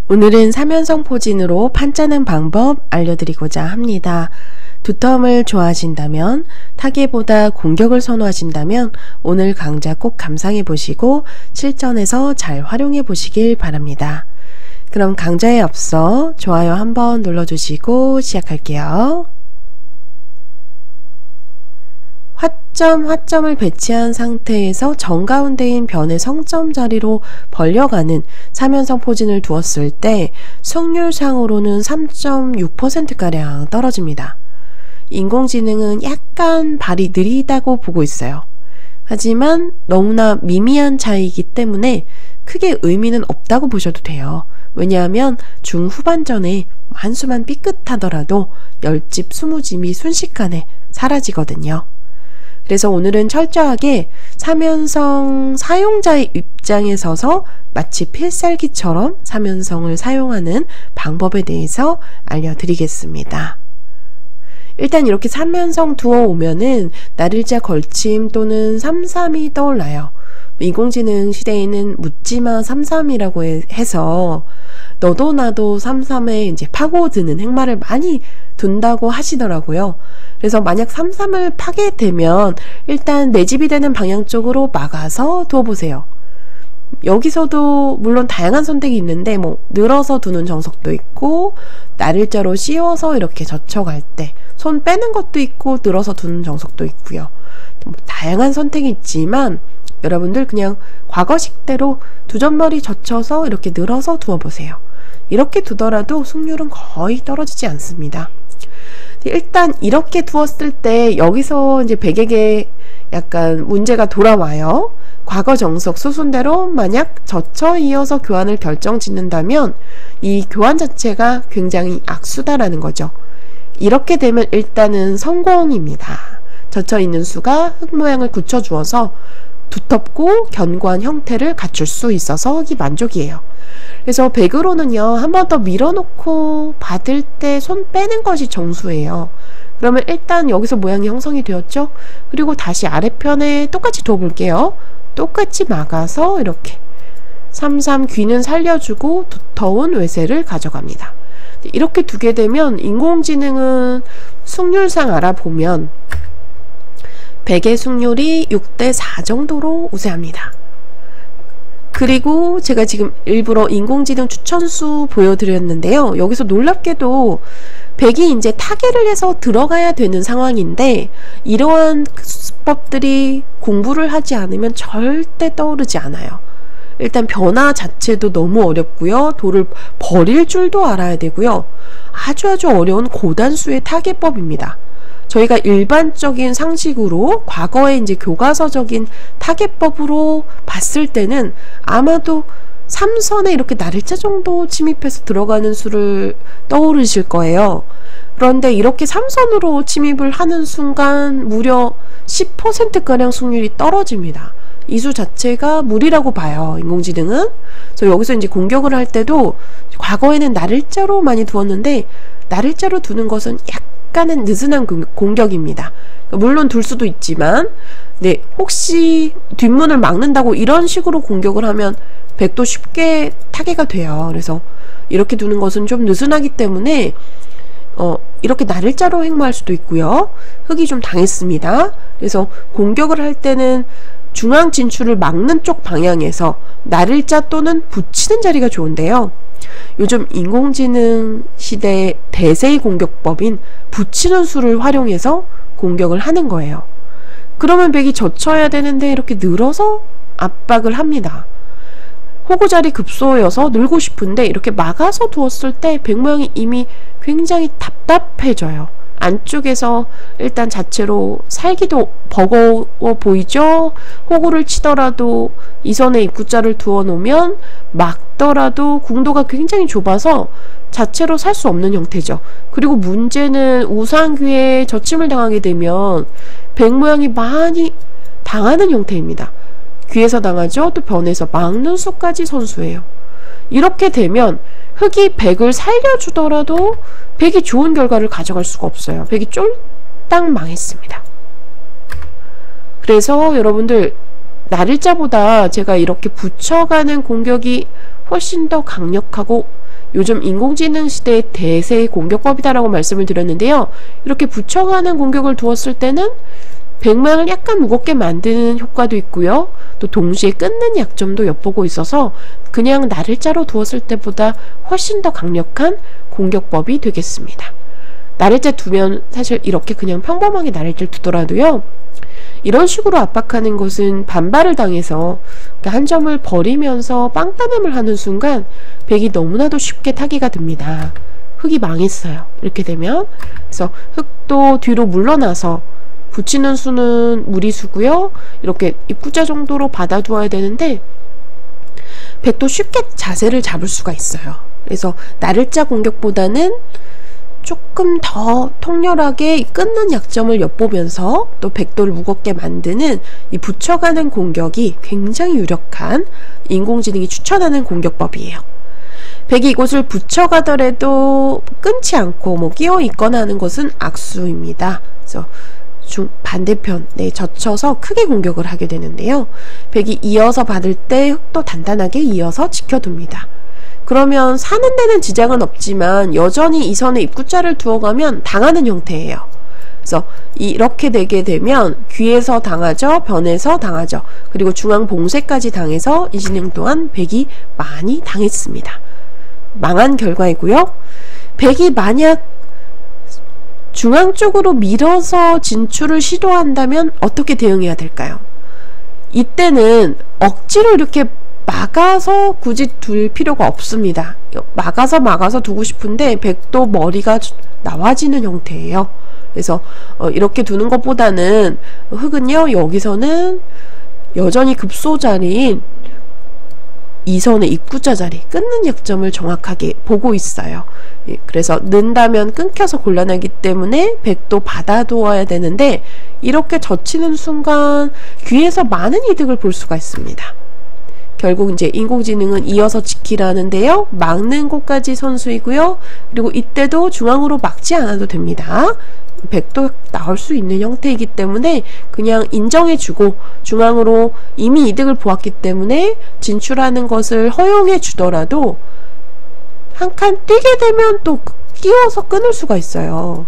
오늘은 3연성 포진으로 판짜는 방법 알려드리고자 합니다. 두텀을 좋아하신다면, 타개보다 공격을 선호하신다면 오늘 강좌 꼭 감상해 보시고 실전에서 잘 활용해 보시길 바랍니다. 그럼 강좌에 앞서 좋아요 한번 눌러주시고 시작할게요. 화점을 배치한 상태에서 정가운데인 변의 성점 자리로 벌려가는 3연성 포진을 두었을 때 승률상으로는 3.6%가량 떨어집니다. 인공지능은 약간 발이 느리다고 보고 있어요. 하지만 너무나 미미한 차이이기 때문에 크게 의미는 없다고 보셔도 돼요. 왜냐하면 중후반전에 한수만 삐끗하더라도 10집 20집이 순식간에 사라지거든요. 그래서 오늘은 철저하게 3연성 사용자의 입장에 서서 마치 필살기처럼 3연성을 사용하는 방법에 대해서 알려드리겠습니다. 일단 이렇게 3연성 두어 오면은 날일자 걸침 또는 3-3이 떠올라요. 인공지능 시대에는 묻지마 3-3이라고 해서 너도 나도 3-3에 이제 파고드는 행마를 많이 둔다고 하시더라고요. 그래서 만약 3-3을 파게 되면 일단 내집이 되는 방향 쪽으로 막아서 두어보세요. 여기서도 물론 다양한 선택이 있는데 늘어서 두는 정석도 있고 날일자로 씌워서 이렇게 젖혀갈 때 손 빼는 것도 있고 늘어서 두는 정석도 있고요. 다양한 선택이 있지만 여러분들 그냥 과거식대로 두점머리 젖혀서 이렇게 늘어서 두어보세요. 이렇게 두더라도 승률은 거의 떨어지지 않습니다. 일단 이렇게 두었을 때 여기서 이제 백에게 약간 문제가 돌아와요. 과거 정석 수순대로 만약 젖혀 이어서 교환을 결정 짓는다면 이 교환 자체가 굉장히 악수다라는 거죠. 이렇게 되면 일단은 성공입니다. 젖혀 있는 수가 흙 모양을 굳혀주어서 두텁고 견고한 형태를 갖출 수 있어서 흙이 만족이에요. 그래서 백으로는요, 한 번 더 밀어놓고 받을 때 손 빼는 것이 정수예요. 그러면 일단 여기서 모양이 형성이 되었죠? 그리고 다시 아래편에 똑같이 둬볼게요. 똑같이 막아서 이렇게 3-3 귀는 살려주고 두터운 외세를 가져갑니다. 이렇게 두게 되면 인공지능은 승률상 알아보면 백의 승률이 6대4 정도로 우세합니다. 그리고 제가 지금 일부러 인공지능 추천수 보여드렸는데요. 여기서 놀랍게도 백이 이제 타개를 해서 들어가야 되는 상황인데 이러한 수법들이 공부를 하지 않으면 절대 떠오르지 않아요. 일단 변화 자체도 너무 어렵고요. 돌을 버릴 줄도 알아야 되고요. 아주 어려운 고단수의 타개법입니다. 저희가 일반적인 상식으로 과거에 이제 교과서적인 타개법으로 봤을 때는 아마도 3선에 이렇게 날일자 정도 침입해서 들어가는 수를 떠오르실 거예요. 그런데 이렇게 3선으로 침입을 하는 순간 무려 10%가량 승률이 떨어집니다. 이 수 자체가 무리라고 봐요, 인공지능은. 그래서 여기서 이제 공격을 할 때도 과거에는 날일자로 많이 두었는데 날일자로 두는 것은 약간은 느슨한 공격입니다. 물론 둘 수도 있지만 혹시 뒷문을 막는다고 이런 식으로 공격을 하면 백도 쉽게 타개가 돼요. 그래서 이렇게 두는 것은 좀 느슨하기 때문에 이렇게 날일자로 행마할 수도 있고요. 흙이 좀 당했습니다. 그래서 공격을 할 때는 중앙 진출을 막는 쪽 방향에서 날일자 또는 붙이는 자리가 좋은데요. 요즘 인공지능 시대의 대세의 공격법인 붙이는 수를 활용해서 공격을 하는 거예요. 그러면 백이 젖혀야 되는데 이렇게 늘어서 압박을 합니다. 호구자리 급소여서 늘고 싶은데 이렇게 막아서 두었을 때 백 모양이 이미 굉장히 답답해져요. 안쪽에서 일단 자체로 살기도 버거워 보이죠? 호구를 치더라도 이선에 입구자를 두어 놓으면 막더라도 궁도가 굉장히 좁아서 자체로 살 수 없는 형태죠. 그리고 문제는 우상귀에 젖힘을 당하게 되면 백 모양이 많이 당하는 형태입니다. 귀에서 당하죠? 또 변에서 막는 수까지 선수예요. 이렇게 되면 흙이 백을 살려주더라도 백이 좋은 결과를 가져갈 수가 없어요. 백이 쫄딱 망했습니다. 그래서 여러분들 날일자보다 제가 이렇게 붙여가는 공격이 훨씬 더 강력하고 요즘 인공지능 시대의 대세의 공격법이다라고 말씀을 드렸는데요. 이렇게 붙여가는 공격을 두었을 때는 백 모양을 약간 무겁게 만드는 효과도 있고요. 또 동시에 끊는 약점도 엿보고 있어서 그냥 나를자로 두었을 때보다 훨씬 더 강력한 공격법이 되겠습니다. 나를자 두면 사실 이렇게 그냥 평범하게 나를자를 두더라도요. 이런 식으로 압박하는 것은 반발을 당해서 한 점을 버리면서 빵따냄을 하는 순간 백이 너무나도 쉽게 타기가 됩니다. 흑이 망했어요. 이렇게 되면. 그래서 흑도 뒤로 물러나서 붙이는 수는 무리수고요. 이렇게 입구자 정도로 받아두어야 되는데 백도 쉽게 자세를 잡을 수가 있어요. 그래서 나를자 공격보다는 조금 더 통렬하게 끊는 약점을 엿보면서 또 백도를 무겁게 만드는 이 붙여가는 공격이 굉장히 유력한 인공지능이 추천하는 공격법이에요. 백이 이곳을 붙여가더라도 끊지 않고 끼어 있거나 하는 것은 악수입니다. 그래서 반대편에 젖혀서 크게 공격을 하게 되는데요. 백이 이어서 받을 때 흑도 단단하게 이어서 지켜둡니다. 그러면 사는 데는 지장은 없지만 여전히 이 선에 입구자를 두어가면 당하는 형태예요. 그래서 이렇게 되게 되면 귀에서 당하죠. 변에서 당하죠. 그리고 중앙 봉쇄까지 당해서 이 진행 동안 백이 많이 당했습니다. 망한 결과이고요. 백이 만약 중앙 쪽으로 밀어서 진출을 시도한다면 어떻게 대응해야 될까요? 이때는 억지로 이렇게 막아서 굳이 둘 필요가 없습니다. 막아서 두고 싶은데 백도 머리가 나와지는 형태예요. 그래서 이렇게 두는 것보다는 흑은요, 여기서는 여전히 급소 자리인 이선의 입구자 자리, 끊는 약점을 정확하게 보고 있어요. 그래서 는다면 끊겨서 곤란하기 때문에 백도 받아두어야 되는데 이렇게 젖히는 순간 귀에서 많은 이득을 볼 수가 있습니다. 결국 이제 인공지능은 이어서 지키라는데요. 막는 곳까지 선수이고요. 그리고 이때도 중앙으로 막지 않아도 됩니다. 백도 나올 수 있는 형태이기 때문에 그냥 인정해주고 중앙으로 이미 이득을 보았기 때문에 진출하는 것을 허용해 주더라도 한 칸 뛰게 되면 또 끼워서 끊을 수가 있어요.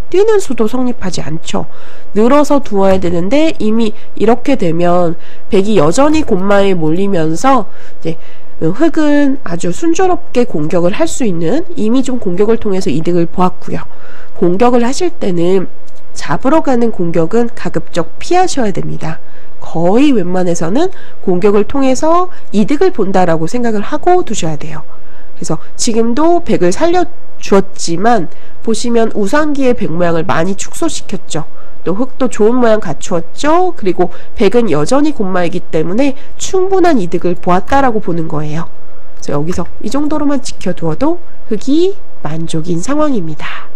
뛰는 수도 성립하지 않죠. 늘어서 두어야 되는데 이미 이렇게 되면 백이 여전히 곤마에 몰리면서 이제 흑은 아주 순조롭게 공격을 할 수 있는, 이미 좀 공격을 통해서 이득을 보았고요. 공격을 하실 때는 잡으러 가는 공격은 가급적 피하셔야 됩니다. 거의 웬만해서는 공격을 통해서 이득을 본다라고 생각을 하고 두셔야 돼요. 그래서 지금도 백을 살려주었지만 보시면 우상기의 백 모양을 많이 축소시켰죠. 또 흑도 좋은 모양 갖추었죠. 그리고 백은 여전히 곤마이기 때문에 충분한 이득을 보았다라고 보는 거예요. 그래서 여기서 이 정도로만 지켜두어도 흑이 만족인 상황입니다.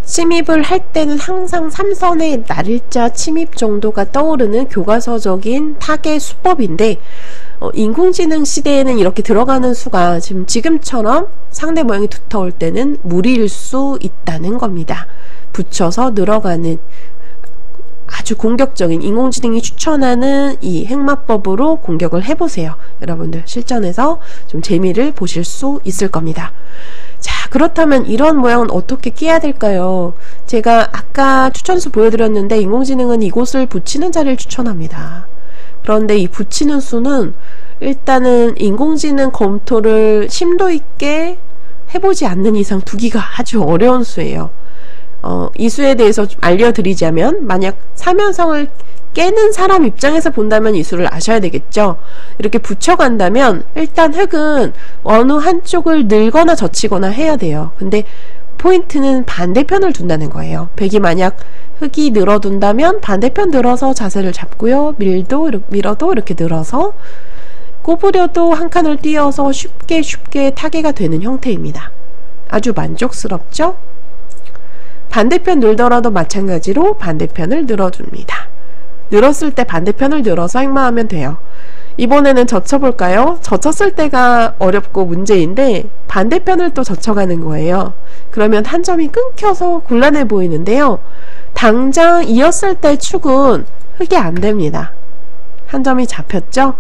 침입을 할 때는 항상 3선의 나를자 침입 정도가 떠오르는 교과서적인 타겟 수법인데 인공지능 시대에는 이렇게 들어가는 수가 지금처럼 상대 모양이 두터울 때는 무리일 수 있다는 겁니다. 붙여서 늘어가는 아주 공격적인 인공지능이 추천하는 이 핵마법으로 공격을 해보세요. 여러분들 실전에서 좀 재미를 보실 수 있을 겁니다. 자, 그렇다면 이런 모양은 어떻게 끼야 될까요? 제가 아까 추천수 보여드렸는데 인공지능은 이곳을 붙이는 자리를 추천합니다. 그런데 이 붙이는 수는 일단은 인공지능 검토를 심도 있게 해보지 않는 이상 두기가 아주 어려운 수예요. 이 수에 대해서 좀 알려드리자면, 만약 사면성을 깨는 사람 입장에서 본다면 이 수를 아셔야 되겠죠. 이렇게 붙여간다면 일단 흑은 어느 한쪽을 늘거나 젖히거나 해야 돼요. 근데 포인트는 반대편을 둔다는 거예요. 백이 만약 흑이 늘어둔다면 반대편 늘어서 자세를 잡고요. 밀어도 이렇게 늘어서 꼬부려도 한 칸을 띄어서 쉽게 타개가 되는 형태입니다. 아주 만족스럽죠? 반대편 늘더라도 마찬가지로 반대편을 늘어줍니다. 늘었을 때 반대편을 늘어서 행마하면 돼요. 이번에는 젖혀볼까요? 젖혔을 때가 어렵고 문제인데 반대편을 또 젖혀가는 거예요. 그러면 한 점이 끊겨서 곤란해 보이는데요. 당장 이었을 때 축은 흑이 안 됩니다. 한 점이 잡혔죠?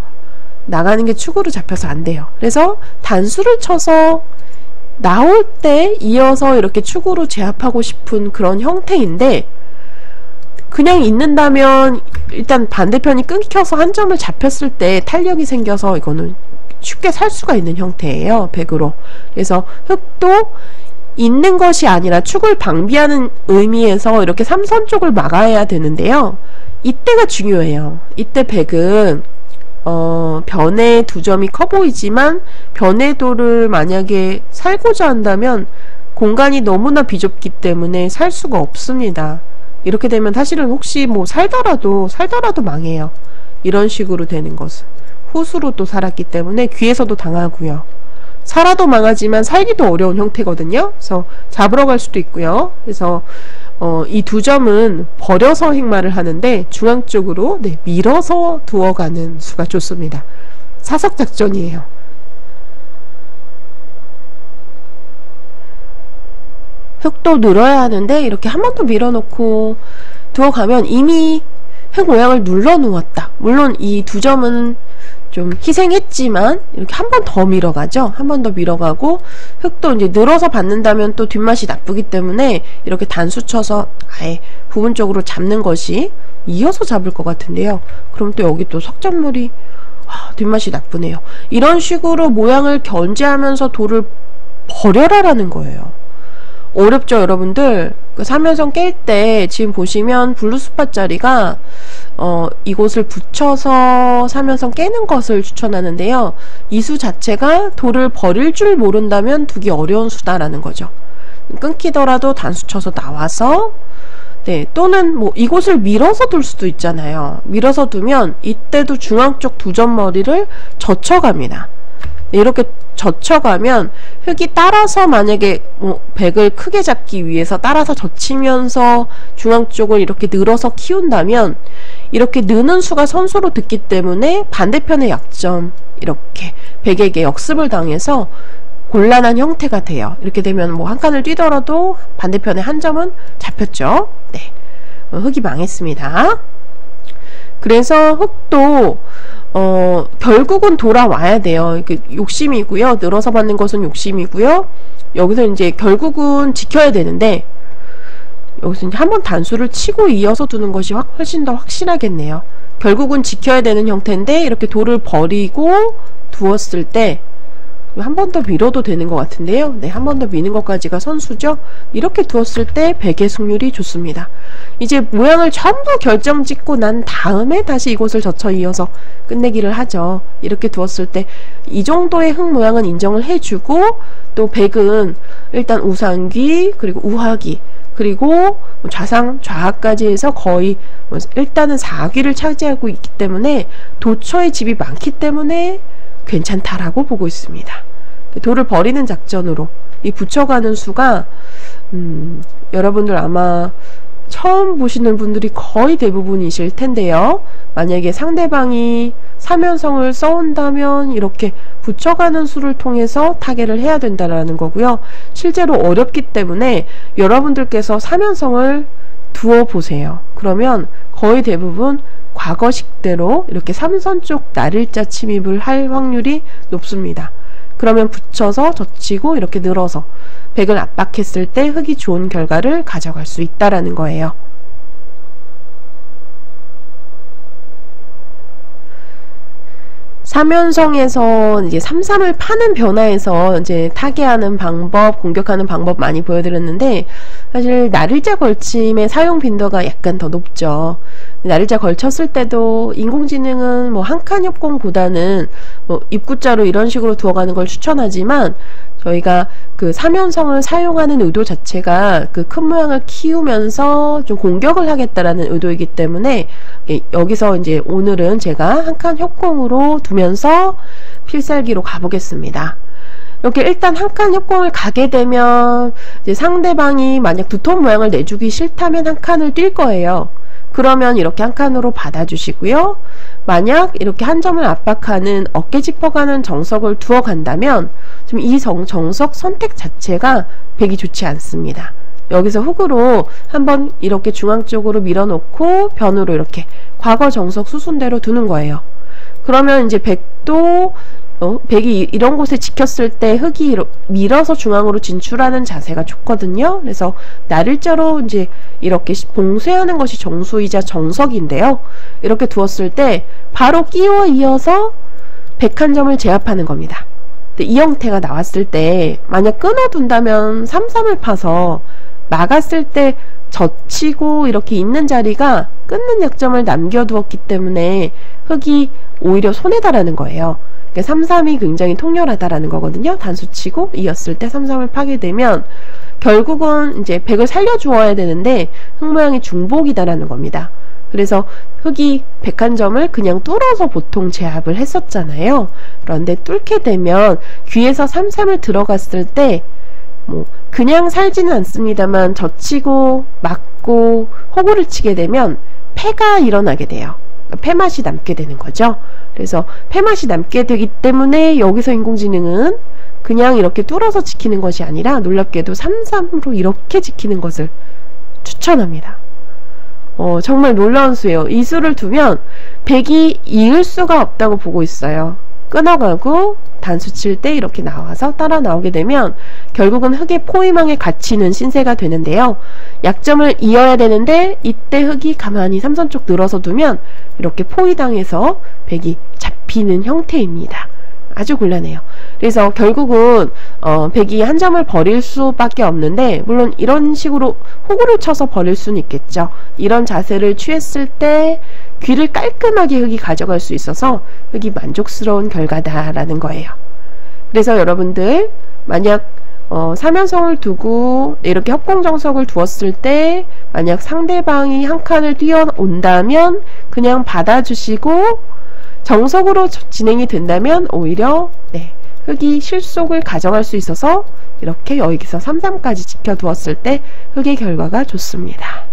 나가는 게 축으로 잡혀서 안 돼요. 그래서 단수를 쳐서 나올 때 이어서 이렇게 축으로 제압하고 싶은 그런 형태인데, 그냥 있는다면 일단 반대편이 끊겨서 한 점을 잡혔을 때 탄력이 생겨서 이거는 쉽게 살 수가 있는 형태예요. 백으로. 그래서 흑도 있는 것이 아니라 축을 방비하는 의미에서 이렇게 삼선 쪽을 막아야 되는데요. 이때가 중요해요. 이때 백은 변의 두 점이 커 보이지만 변의도를 만약에 살고자 한다면 공간이 너무나 비좁기 때문에 살 수가 없습니다. 이렇게 되면 사실은 혹시 뭐 살더라도 망해요. 이런 식으로 되는 것은 후수로 또 살았기 때문에 귀에서도 당하고요. 살아도 망하지만 살기도 어려운 형태거든요. 그래서 잡으러 갈 수도 있고요. 그래서 이 두 점은 버려서 행마를 하는데 중앙 쪽으로 밀어서 두어가는 수가 좋습니다. 사석작전이에요. 흑도 늘어야 하는데 이렇게 한 번 더 밀어놓고 두어가면 이미 흑 모양을 눌러 놓았다. 물론 이 두 점은 좀 희생했지만 이렇게 한 번 더 밀어가죠. 한 번 더 밀어가고 흑도 이제 늘어서 받는다면 또 뒷맛이 나쁘기 때문에 이렇게 단수 쳐서 아예 부분적으로 잡는 것이 이어서 잡을 것 같은데요. 그럼 또 여기 또 석전물이 뒷맛이 나쁘네요. 이런 식으로 모양을 견제하면서 돌을 버려라라는 거예요. 어렵죠, 여러분들? 그 3연성 깰 때 지금 보시면 블루스팟짜리가 이곳을 붙여서 3연성 깨는 것을 추천하는데요. 이 수 자체가 돌을 버릴 줄 모른다면 두기 어려운 수다라는 거죠. 끊기더라도 단수 쳐서 나와서 또는 뭐 이곳을 밀어서 둘 수도 있잖아요. 밀어서 두면 이때도 중앙 쪽 두 점 머리를 젖혀갑니다. 이렇게 젖혀가면 흑이 따라서 만약에 백을 크게 잡기 위해서 따라서 젖히면서 중앙 쪽을 이렇게 늘어서 키운다면 이렇게 느는 수가 선수로 듣기 때문에 반대편의 약점, 이렇게 백에게 역습을 당해서 곤란한 형태가 돼요. 이렇게 되면 뭐 한 칸을 뛰더라도 반대편에 한 점은 잡혔죠. 흑이 망했습니다. 그래서 흑도 결국은 돌아와야 돼요. 욕심이고요. 늘어서 받는 것은 욕심이고요. 여기서 이제 결국은 지켜야 되는데 여기서 이제 한번 단수를 치고 이어서 두는 것이 훨씬 더 확실하겠네요. 결국은 지켜야 되는 형태인데 이렇게 돌을 버리고 두었을 때 한 번 더 밀어도 되는 것 같은데요. 한 번 더 미는 것까지가 선수죠. 이렇게 두었을 때 백의 승률이 좋습니다. 이제 모양을 전부 결정 짓고 난 다음에 다시 이곳을 젖혀 이어서 끝내기를 하죠. 이렇게 두었을 때 이 정도의 흙 모양은 인정을 해주고, 또 백은 일단 우상귀 그리고 우하귀 그리고 좌상 좌하까지 해서 거의 일단은 4귀를 차지하고 있기 때문에 도처의 집이 많기 때문에 괜찮다라고 보고 있습니다. 돌을 버리는 작전으로 이 붙여가는 수가 여러분들 아마 처음 보시는 분들이 거의 대부분이실 텐데요. 만약에 상대방이 3연성을 써온다면 이렇게 붙여가는 수를 통해서 타개를 해야 된다라는 거고요. 실제로 어렵기 때문에 여러분들께서 3연성을 두어 보세요. 그러면 거의 대부분 과거식대로 이렇게 3선 쪽 날일자 침입을 할 확률이 높습니다. 그러면 붙여서 젖히고 이렇게 늘어서 백을 압박했을 때 흑이 좋은 결과를 가져갈 수 있다라는 거예요. 삼연성에서 이제 3-3을 파는 변화에서 이제 타개하는 방법, 공격하는 방법 많이 보여드렸는데, 사실 날일자 걸침의 사용 빈도가 약간 더 높죠. 날일자 걸쳤을 때도 인공지능은 뭐 한 칸 협공보다는 뭐 입구자로 이런 식으로 두어가는 걸 추천하지만, 저희가 그 3연성을 사용하는 의도 자체가 그 큰 모양을 키우면서 좀 공격을 하겠다라는 의도이기 때문에, 여기서 이제 오늘은 제가 한 칸 협공으로 두면서 필살기로 가보겠습니다. 이렇게 일단 한 칸 협공을 가게 되면 이제 상대방이 만약 두톱 모양을 내주기 싫다면 한 칸을 뛸 거예요. 그러면 이렇게 한 칸으로 받아주시고요. 만약 이렇게 한 점을 압박하는 어깨 짚어가는 정석을 두어 간다면 지금 이 정석 선택 자체가 백이 좋지 않습니다. 여기서 훅으로 한번 이렇게 중앙 쪽으로 밀어놓고 변으로 이렇게 과거 정석 수순대로 두는 거예요. 그러면 이제 백이 이런 곳에 지켰을 때 흙이 밀어서 중앙으로 진출하는 자세가 좋거든요. 그래서 날일자로 이제 이렇게 봉쇄하는 것이 정수이자 정석인데요. 이렇게 두었을 때 바로 끼워 이어서 백 한 점을 제압하는 겁니다. 이 형태가 나왔을 때 만약 끊어둔다면 삼삼을 파서 막았을 때 젖히고 이렇게 있는 자리가 끊는 약점을 남겨두었기 때문에 흙이 오히려 손해다라는 거예요. 그러니까 삼삼이 굉장히 통렬하다라는 거거든요. 단수치고 이었을 때 삼삼을 파게 되면 결국은 이제 백을 살려주어야 되는데 흙 모양이 중복이다라는 겁니다. 그래서 흙이 101점을 그냥 뚫어서 보통 제압을 했었잖아요. 그런데 뚫게 되면 귀에서 삼삼을 들어갔을 때 그냥 살지는 않습니다만 젖히고 막고 호구를 치게 되면 폐가 일어나게 돼요. 폐맛이 남게 되는 거죠. 그래서 폐맛이 남게 되기 때문에 여기서 인공지능은 그냥 이렇게 뚫어서 지키는 것이 아니라 놀랍게도 삼삼으로 이렇게 지키는 것을 추천합니다. 정말 놀라운 수예요. 이 수를 두면 백이 이을 수가 없다고 보고 있어요. 끊어가고 단수 칠 때 이렇게 나와서 따라 나오게 되면 결국은 흙의 포위망에 갇히는 신세가 되는데요. 약점을 이어야 되는데 이때 흙이 가만히 삼선 쪽 늘어서 두면 이렇게 포위당해서 백이 잡히는 형태입니다. 아주 곤란해요. 그래서 결국은 백이 한 점을 버릴 수밖에 없는데, 물론 이런 식으로 호구를 쳐서 버릴 수는 있겠죠. 이런 자세를 취했을 때 귀를 깔끔하게 흙이 가져갈 수 있어서 흙이 만족스러운 결과다라는 거예요. 그래서 여러분들 만약 사면성을 두고 이렇게 협공정석을 두었을 때 만약 상대방이 한 칸을 뛰어온다면 그냥 받아주시고, 정석으로 진행이 된다면 오히려 흙이 실속을 가져갈 수 있어서 이렇게 여기서 삼삼까지 지켜두었을 때 흙의 결과가 좋습니다.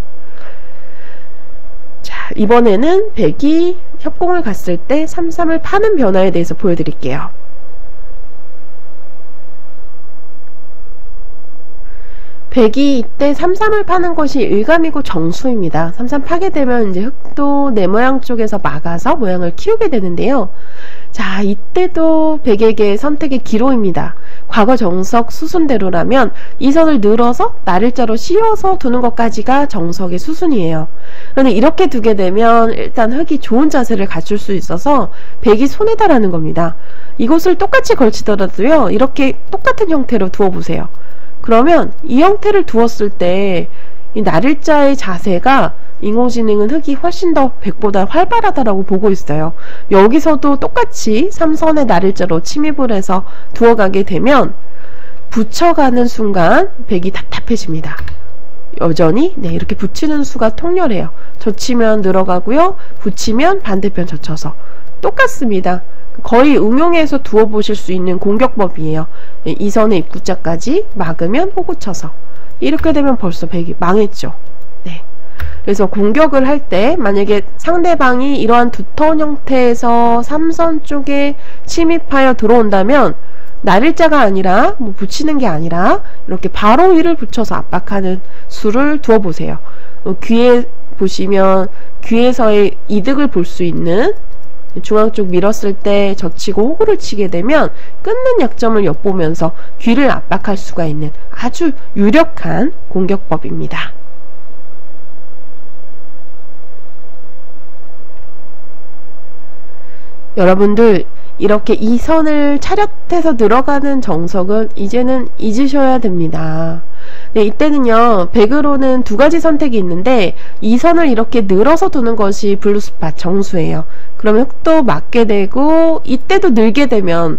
자, 이번에는 백이 협공을 갔을 때 삼삼을 파는 변화에 대해서 보여드릴게요. 백이 이때 삼삼을 파는 것이 일감이고 정수입니다. 삼삼 파게 되면 이제 흙도 내 모양 쪽에서 막아서 모양을 키우게 되는데요. 자, 이때도 백에게 선택의 기로입니다. 과거 정석 수순대로라면 이 선을 늘어서 날일자로 씌워서 두는 것까지가 정석의 수순이에요. 그런데 이렇게 두게 되면 일단 흙이 좋은 자세를 갖출 수 있어서 백이 손해다라는 겁니다. 이곳을 똑같이 걸치더라도요, 이렇게 똑같은 형태로 두어보세요. 그러면 이 형태를 두었을 때 이 날일자의 자세가 인공지능은 흙이 훨씬 더 백보다 활발하다라고 보고 있어요. 여기서도 똑같이 삼선의 날일자로 침입을 해서 두어가게 되면 붙여가는 순간 백이 답답해집니다. 여전히 이렇게 붙이는 수가 통렬해요. 젖히면 늘어가고요, 붙이면 반대편 젖혀서 똑같습니다. 거의 응용해서 두어보실 수 있는 공격법이에요. 이 선의 입구자까지 막으면 호구 쳐서 이렇게 되면 벌써 백이 망했죠. 그래서 공격을 할 때 만약에 상대방이 이러한 두터운 형태에서 삼선 쪽에 침입하여 들어온다면 날일자가 아니라 붙이는 게 아니라 이렇게 바로 위를 붙여서 압박하는 수를 두어보세요. 귀에 보시면 귀에서의 이득을 볼 수 있는, 중앙 쪽 밀었을 때 젖히고 호구를 치게 되면 끊는 약점을 엿보면서 귀를 압박할 수가 있는 아주 유력한 공격법입니다. 여러분들 이렇게 이 선을 차렷해서 들어가는 정석은 이제는 잊으셔야 됩니다. 이때는요, 백으로는 두 가지 선택이 있는데 이 선을 이렇게 늘어서 두는 것이 블루스팟 정수예요. 그러면 흙도 맞게 되고 이때도 늘게 되면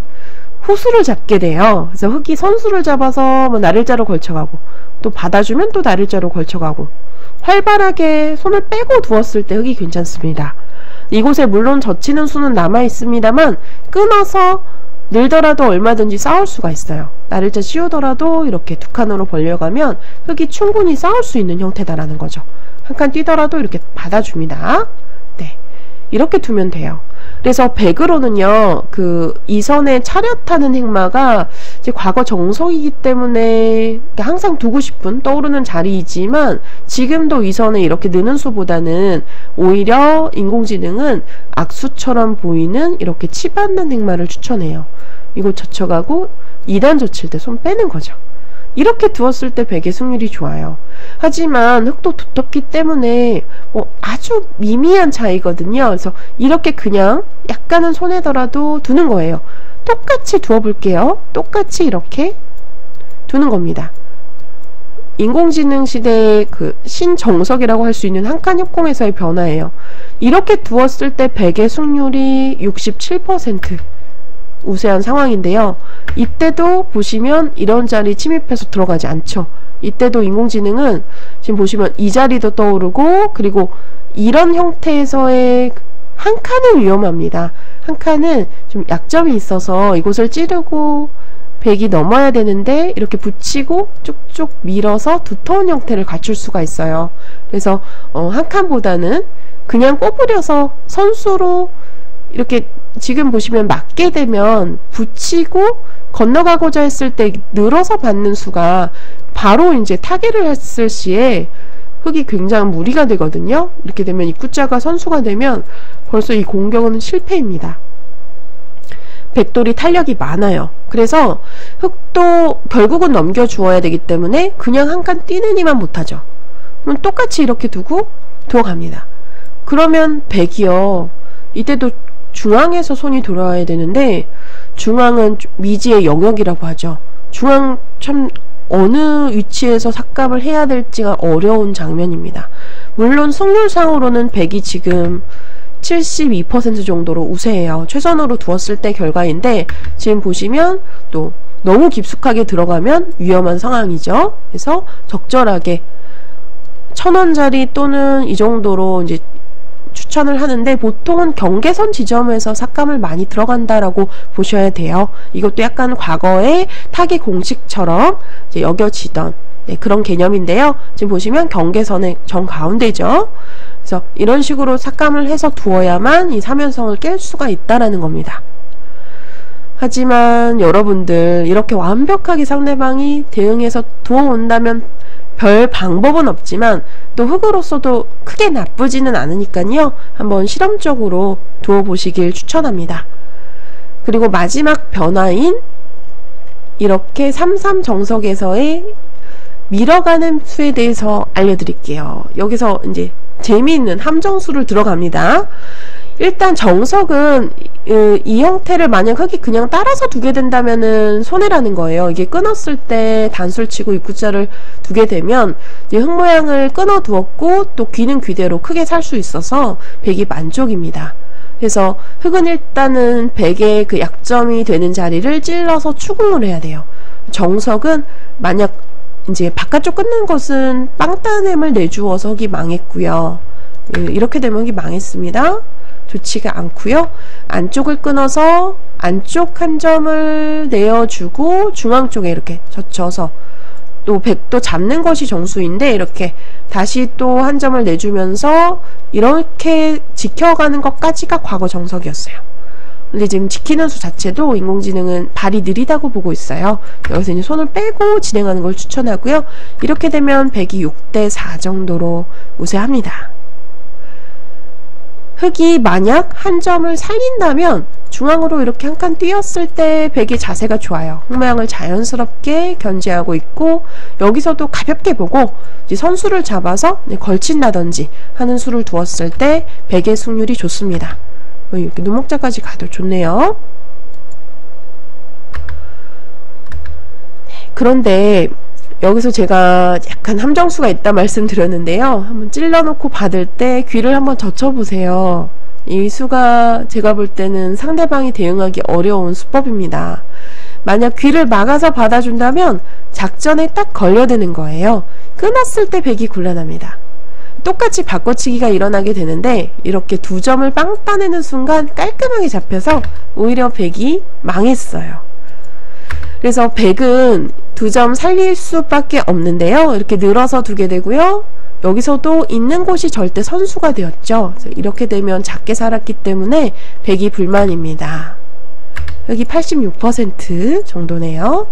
후수를 잡게 돼요. 그래서 흙이 선수를 잡아서 날일자로 걸쳐가고 또 받아주면 또 날일자로 걸쳐가고, 활발하게 손을 빼고 두었을 때 흙이 괜찮습니다. 이곳에 물론 젖히는 수는 남아 있습니다만 끊어서 늘더라도 얼마든지 싸울 수가 있어요. 날일자 씌우더라도 이렇게 두 칸으로 벌려가면 흙이 충분히 싸울 수 있는 형태다라는 거죠. 한 칸 뛰더라도 이렇게 받아줍니다. 이렇게 두면 돼요. 그래서 100으로는요, 이 선에 차렷하는 행마가 이제 과거 정석이기 때문에 항상 두고 싶은 떠오르는 자리이지만, 지금도 이 선에 이렇게 느는 수보다는 오히려 인공지능은 악수처럼 보이는 이렇게 치받는 행마를 추천해요. 이거 젖혀가고 2단 젖힐 때 손 빼는 거죠. 이렇게 두었을 때 베개 승률이 좋아요. 하지만 흙도 두텁기 때문에 아주 미미한 차이거든요. 그래서 이렇게 그냥 약간은 손해더라도 두는 거예요. 똑같이 두어볼게요. 똑같이 이렇게 두는 겁니다. 인공지능 시대의 신정석이라고 할 수 있는 한칸 협공에서의 변화예요. 이렇게 두었을 때 베개 승률이 67%. 우세한 상황인데요. 이때도 보시면 이런 자리 침입해서 들어가지 않죠. 이때도 인공지능은 지금 보시면 이 자리도 떠오르고, 그리고 이런 형태에서의 한 칸은 위험합니다. 한 칸은 좀 약점이 있어서 이곳을 찌르고 백이 넘어야 되는데 이렇게 붙이고 쭉쭉 밀어서 두터운 형태를 갖출 수가 있어요. 그래서 한 칸보다는 그냥 꼬부려서 선수로 이렇게 지금 보시면 맞게 되면 붙이고 건너가고자 했을 때 늘어서 받는 수가 바로 이제 타겟을 했을 시에 흙이 굉장히 무리가 되거든요. 이렇게 되면 입구자가 선수가 되면 벌써 이 공격은 실패입니다. 백돌이 탄력이 많아요. 그래서 흙도 결국은 넘겨주어야 되기 때문에 그냥 한 칸 뛰는 이만 못하죠. 그럼 똑같이 이렇게 두고 들어갑니다. 그러면 백이요, 이때도 중앙에서 손이 돌아와야 되는데, 중앙은 미지의 영역이라고 하죠. 중앙 참 어느 위치에서 삭감을 해야 될지가 어려운 장면입니다. 물론 승률상으로는 백이 지금 72% 정도로 우세해요. 최선으로 두었을 때 결과인데, 지금 보시면 또 너무 깊숙하게 들어가면 위험한 상황이죠. 그래서 적절하게 1000원짜리 또는 이 정도로 이제 추천을 하는데, 보통은 경계선 지점에서 삭감을 많이 들어간다라고 보셔야 돼요. 이것도 약간 과거의 타겟 공식처럼 이제 여겨지던 그런 개념인데요. 지금 보시면 경계선의 정가운데죠. 그래서 이런 식으로 삭감을 해서 두어야만 이 사면성을 깰 수가 있다라는 겁니다. 하지만 여러분들, 이렇게 완벽하게 상대방이 대응해서 두어온다면 별 방법은 없지만 또 흙으로서도 크게 나쁘지는 않으니까요. 한번 실험적으로 두어보시길 추천합니다. 그리고 마지막 변화인 이렇게 33 정석에서의 밀어가는 수에 대해서 알려드릴게요. 여기서 이제 재미있는 함정수를 들어갑니다. 일단 정석은 이 형태를 만약 흙이 그냥 따라서 두게 된다면은 손해라는 거예요. 이게 끊었을 때 단수를 치고 입구자를 두게 되면 이제 흙 모양을 끊어 두었고 또 귀는 귀대로 크게 살 수 있어서 백이 만족입니다. 그래서 흙은 일단은 백의 그 약점이 되는 자리를 찔러서 추궁을 해야 돼요. 정석은 만약 이제 바깥쪽 끊는 것은 빵따냄을 내주어서 흙이 망했고요. 이렇게 되면 흙이 망했습니다. 좋지가 않고요. 안쪽을 끊어서 안쪽 한 점을 내어주고 중앙 쪽에 이렇게 젖혀서 또 백도 잡는 것이 정수인데 이렇게 다시 또 한 점을 내주면서 이렇게 지켜가는 것까지가 과거 정석이었어요. 근데 지금 지키는 수 자체도 인공지능은 발이 느리다고 보고 있어요. 여기서 이제 손을 빼고 진행하는 걸 추천하고요. 이렇게 되면 백이 6대4 정도로 우세합니다. 흙이 만약 한 점을 살린다면 중앙으로 이렇게 한 칸 뛰었을 때 백의 자세가 좋아요. 흙 모양을 자연스럽게 견제하고 있고, 여기서도 가볍게 보고 이제 선수를 잡아서 걸친다든지 하는 수를 두었을 때 백의 승률이 좋습니다. 이렇게 눈목자까지 가도 좋네요. 그런데 여기서 제가 약간 함정수가 있다 말씀드렸는데요. 한번 찔러놓고 받을 때 귀를 한번 젖혀보세요. 이 수가 제가 볼 때는 상대방이 대응하기 어려운 수법입니다. 만약 귀를 막아서 받아준다면 작전에 딱 걸려드는 거예요. 끊었을 때 백이 곤란합니다. 똑같이 바꿔치기가 일어나게 되는데 이렇게 두 점을 빵 따내는 순간 깔끔하게 잡혀서 오히려 백이 망했어요. 그래서 백은 두 점 살릴 수밖에 없는데요. 이렇게 늘어서 두게 되고요. 여기서도 있는 곳이 절대 선수가 되었죠. 그래서 이렇게 되면 작게 살았기 때문에 백이 불만입니다. 여기 86% 정도네요.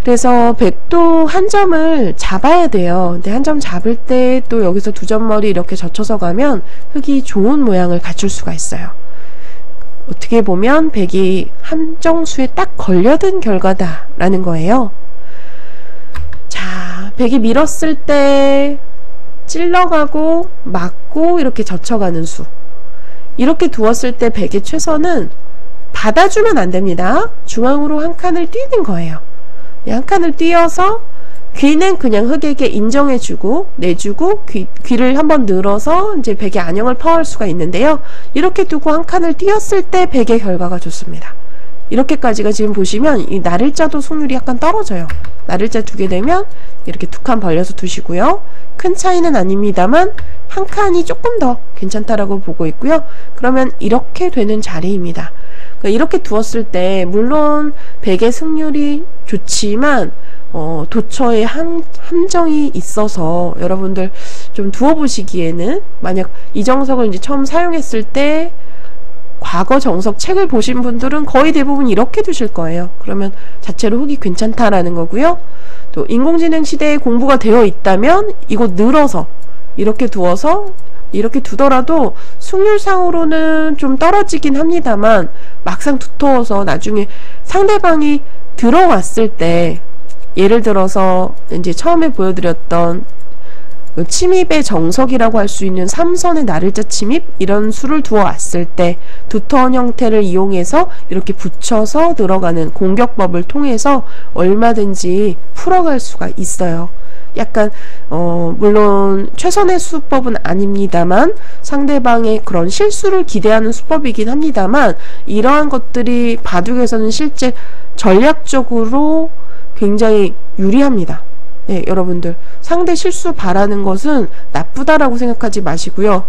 그래서 백도 한 점을 잡아야 돼요. 근데 한 점 잡을 때 또 여기서 두 점머리 이렇게 젖혀서 가면 흑이 좋은 모양을 갖출 수가 있어요. 어떻게 보면 백이 함정수에 딱 걸려든 결과다라는 거예요. 자, 백이 밀었을 때 찔러가고 맞고 이렇게 젖혀가는 수. 이렇게 두었을 때 백의 최선은 받아주면 안 됩니다. 중앙으로 한 칸을 뛰는 거예요. 한 칸을 띄어서 귀는 그냥 흑에게 인정해주고 내주고 귀를 한번 늘어서 이제 백의 안형을 퍼할 수가 있는데요. 이렇게 두고 한 칸을 띄었을 때 백의 결과가 좋습니다. 이렇게까지가 지금 보시면 이 나를자도 승률이 약간 떨어져요. 나를자 두게 되면 이렇게 두 칸 벌려서 두시고요. 큰 차이는 아닙니다만 한 칸이 조금 더 괜찮다라고 보고 있고요. 그러면 이렇게 되는 자리입니다. 이렇게 두었을 때 물론 백의 승률이 좋지만 도처에 함정이 있어서 여러분들 좀 두어보시기에는 만약 이 정석을 이제 처음 사용했을 때 과거 정석 책을 보신 분들은 거의 대부분 이렇게 두실 거예요. 그러면 자체로 흑이 괜찮다라는 거고요. 또 인공지능 시대에 공부가 되어 있다면 이거 늘어서 이렇게 두어서 이렇게 두더라도 승률상으로는 좀 떨어지긴 합니다만 막상 두터워서 나중에 상대방이 들어왔을 때 예를 들어서 이제 처음에 보여드렸던 침입의 정석이라고 할 수 있는 3선의 나를자 침입 이런 수를 두어왔을 때 두터운 형태를 이용해서 이렇게 붙여서 들어가는 공격법을 통해서 얼마든지 풀어갈 수가 있어요. 약간 물론 최선의 수법은 아닙니다만 상대방의 그런 실수를 기대하는 수법이긴 합니다만 이러한 것들이 바둑에서는 실제 전략적으로 굉장히 유리합니다. 네, 여러분들 상대 실수 바라는 것은 나쁘다라고 생각하지 마시고요.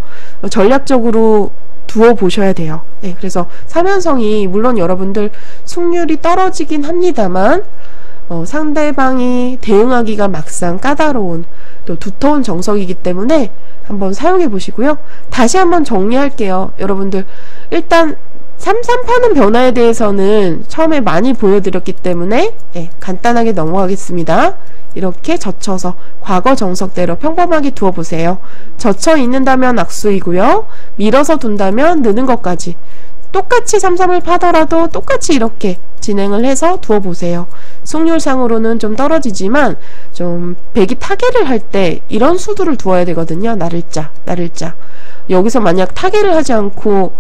전략적으로 두어 보셔야 돼요. 네, 그래서 사면성이 물론 여러분들 승률이 떨어지긴 합니다만 상대방이 대응하기가 막상 까다로운 또 두터운 정석이기 때문에 한번 사용해 보시고요. 다시 한번 정리할게요. 여러분들 일단 3-3파는 변화에 대해서는 처음에 많이 보여드렸기 때문에 간단하게 넘어가겠습니다. 이렇게 젖혀서 과거 정석대로 평범하게 두어보세요. 젖혀 있는다면 악수이고요. 밀어서 둔다면 느는 것까지 똑같이 3-3을 파더라도 똑같이 이렇게 진행을 해서 두어보세요. 승률상으로는 좀 떨어지지만 좀 백이 타개를 할 때 이런 수들을 두어야 되거든요. 나를자 여기서 만약 타개를 하지 않고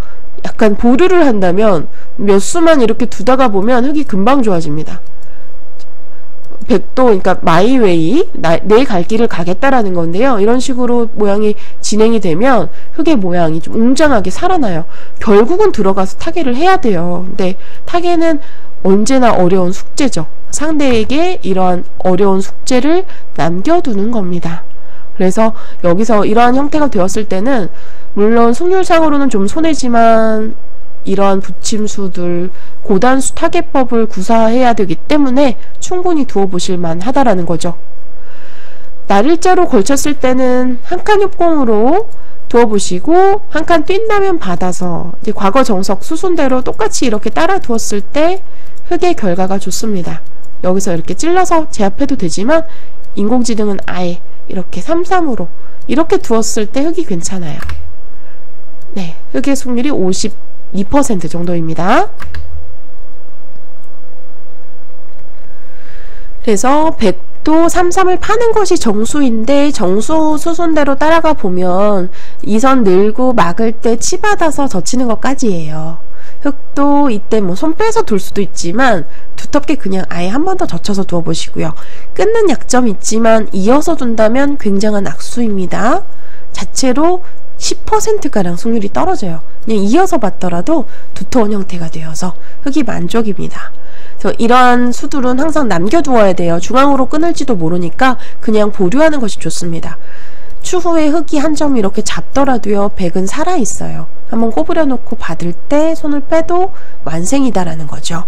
약간 보류를 한다면 몇 수만 이렇게 두다가 보면 흑이 금방 좋아집니다. 백도 그러니까 마이웨이 내 갈 길을 가겠다라는 건데요. 이런 식으로 모양이 진행이 되면 흑의 모양이 좀 웅장하게 살아나요. 결국은 들어가서 타개를 해야 돼요. 근데 타개는 언제나 어려운 숙제죠. 상대에게 이러한 어려운 숙제를 남겨두는 겁니다. 그래서 여기서 이러한 형태가 되었을 때는 물론 승률상으로는 좀 손해지만 이러한 붙임수들 고단수 타개법을 구사해야 되기 때문에 충분히 두어보실 만하다라는 거죠. 나를자로 걸쳤을 때는 한 칸 협공으로 두어보시고 한 칸 뛴다면 받아서 이제 과거 정석 수순대로 똑같이 이렇게 따라 두었을 때 흑의 결과가 좋습니다. 여기서 이렇게 찔러서 제압해도 되지만 인공지능은 아예 이렇게 3-3으로 이렇게 두었을 때 흑이 괜찮아요. 네, 흑의 승률이 52% 정도입니다. 그래서 백도 3-3을 파는 것이 정수인데 정수 수순대로 따라가 보면 2선 늘고 막을 때 치받아서 젖히는 것까지예요. 흑도 이때 뭐 손 빼서 둘 수도 있지만 두텁게 그냥 아예 한 번 더 젖혀서 두어보시고요. 끊는 약점이 있지만 이어서 둔다면 굉장한 악수입니다. 자체로 10%가량 승률이 떨어져요. 그냥 이어서 봤더라도 두터운 형태가 되어서 흑이 만족입니다. 그래서 이러한 수들은 항상 남겨두어야 돼요. 중앙으로 끊을지도 모르니까 그냥 보류하는 것이 좋습니다. 추후에 흑이 한 점 이렇게 잡더라도요. 백은 살아있어요. 한번 꼬부려 놓고 받을 때 손을 빼도 완생이다라는 거죠.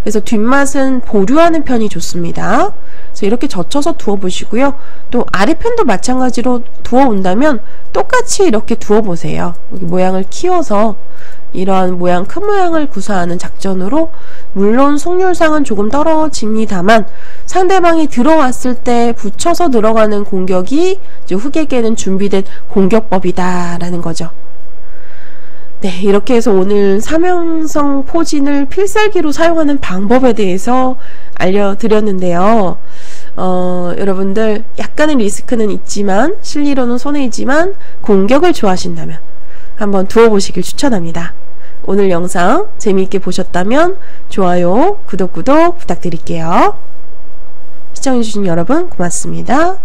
그래서 뒷맛은 보류하는 편이 좋습니다. 그래서 이렇게 젖혀서 두어 보시고요. 또 아래편도 마찬가지로 두어 온다면 똑같이 이렇게 두어 보세요. 여기 모양을 키워서 이러한 모양, 큰 모양을 구사하는 작전으로, 물론 승률상은 조금 떨어집니다만 상대방이 들어왔을 때 붙여서 들어가는 공격이 이제 흑에게는 준비된 공격법이다 라는 거죠. 네, 이렇게 해서 오늘 삼형성 포진을 필살기로 사용하는 방법에 대해서 알려드렸는데요. 여러분들 약간의 리스크는 있지만 실리로는 손해이지만 공격을 좋아하신다면 한번 두어보시길 추천합니다. 오늘 영상 재미있게 보셨다면 좋아요, 구독 부탁드릴게요. 시청해주신 여러분 고맙습니다.